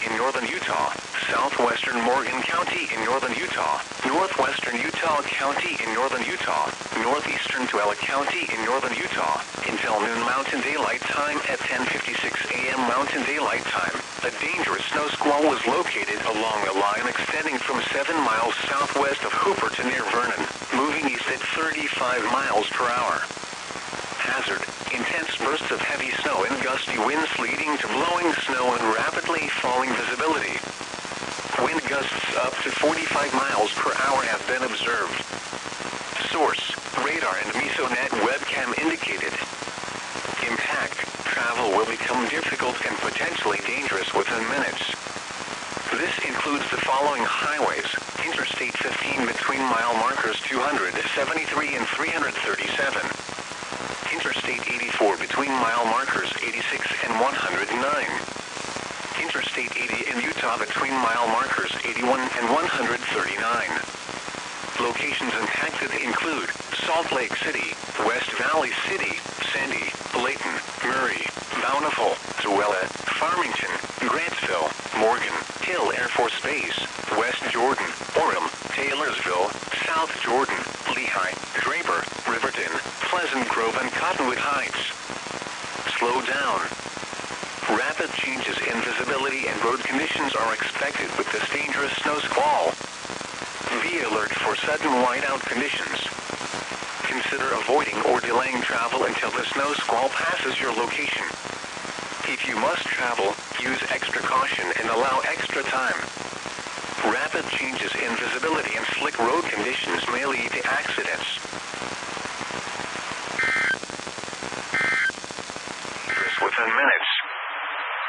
in northern Utah, southwestern Morgan County in northern Utah, northwestern Utah County in northern Utah, northeastern Tuella County in northern Utah, until noon Mountain Daylight Time at 10:56 a.m. Mountain Daylight Time. A dangerous snow squall was located along a line extending from 7 miles southwest of Hooper to near Vernon, moving east at 35 miles per hour. Hazard: intense bursts of heavy snow and gusty winds leading to blowing snow and rapidly falling visibility. Wind gusts up to 45 miles per hour have been observed. Source: radar and Mesonet webcam indicated. Impact: travel will become difficult and potentially dangerous within minutes. This includes the following highways: Interstate 15 between mile markers 273 and 337. Interstate 84 between mile markers 86 and 109. Interstate 80 in Utah between mile markers 81 and 139. Locations impacted include Salt Lake City, West Valley City, Sandy, Layton, Murray, Bountiful, Tuella, Farmington, Grantsville, Morgan, Hill Air Force Base, West Jordan, Orem, Taylorsville, South Jordan, Lehigh, Draper, Riverton, Pleasant Grove and Cottonwood Heights. Slow down. Rapid changes in visibility and road conditions are expected with this dangerous snow squall. Be alert for sudden whiteout conditions. Consider avoiding or delaying travel until the snow squall passes your location. If you must travel, use extra caution and allow extra time. Rapid changes in visibility and slick road conditions may lead to accidents. Within minutes.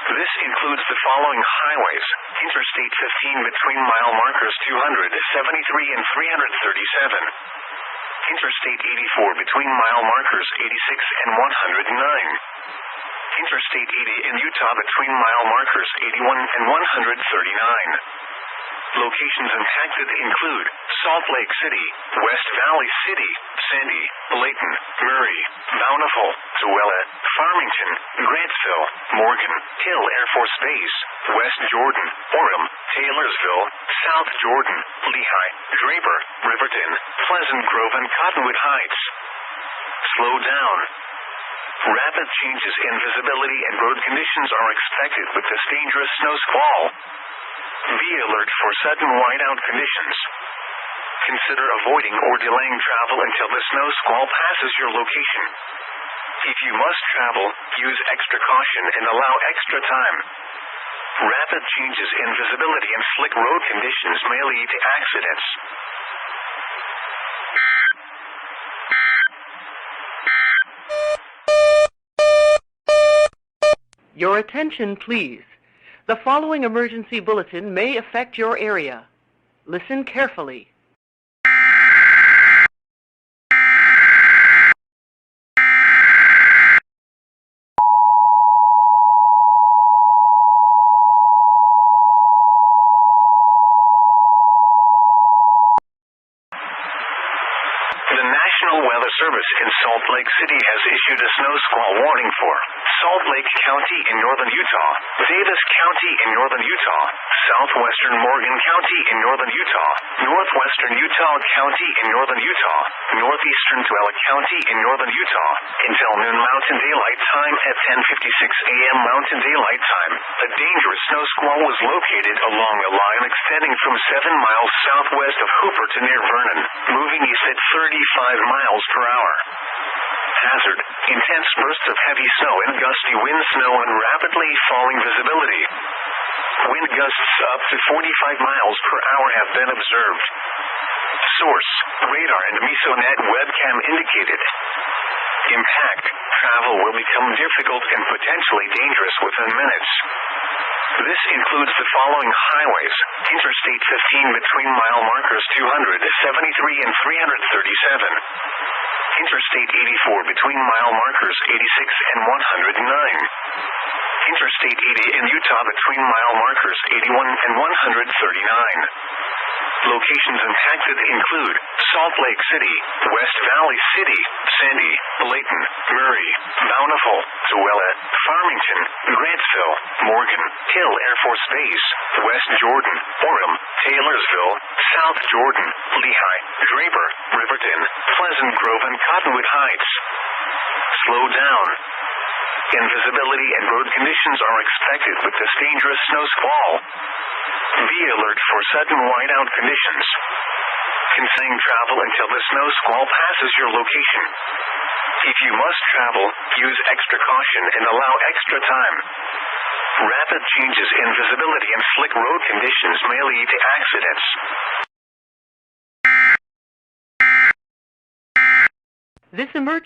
This includes the following highways: Interstate 15 between mile markers 273 and 337. Interstate 84 between mile markers 86 and 109. Interstate 80 in Utah between mile markers 81 and 139. Locations impacted include Salt Lake City, West Valley City, Sandy, Layton, Murray, Bountiful, Tuella, Farmington, Grantsville, Morgan, Hill Air Force Base, West Jordan, Orem, Taylorsville, South Jordan, Lehigh, Draper, Riverton, Pleasant Grove and Cottonwood Heights. Slow down. Rapid changes in visibility and road conditions are expected with this dangerous snow squall. Be alert for sudden whiteout conditions. Consider avoiding or delaying travel until the snow squall passes your location. If you must travel, use extra caution and allow extra time. Rapid changes in visibility and slick road conditions may lead to accidents. Your attention, please. The following emergency bulletin may affect your area. Listen carefully. The National Weather Service in Salt Lake City has issued a snow squall warning for Salt Lake County in northern Utah, Davis County in northern Utah, southwestern Morgan County in northern Utah, northwestern Utah County in northern Utah, northeastern Tuella County in northern Utah, until noon Mountain Daylight Time at 10:56 a.m. Mountain Daylight Time. A dangerous snow squall was located along a line extending from 7 miles southwest of Hooper to near Vernon, moving east at 35 miles per hour. Hazard: intense bursts of heavy snow and gusty wind, snow and rapidly falling visibility. Wind gusts up to 45 miles per hour have been observed. Source: radar and Mesonet webcam indicated. Impact: travel will become difficult and potentially dangerous within minutes. This includes the following highways: Interstate 15 between mile markers 273 and 337. Interstate 84 between mile markers 86 and 109. Interstate 80 in Utah between mile markers 81 and 139. Locations impacted include Salt Lake City, West Valley City, Sandy, Layton, Murray, Bountiful, Tuella, Farmington, Grantsville, Morgan, Hill Air Force Base, West Jordan, Orem, Taylorsville, South Jordan, Lehigh, Draper, Riverton, Pleasant Grove, and Cottonwood Heights. Slow down. Invisibility and road conditions are expected with this dangerous snow squall. Be alert for sudden whiteout conditions. Continue travel until the snow squall passes your location. If you must travel, use extra caution and allow extra time. Rapid changes in visibility and slick road conditions may lead to accidents. This emergency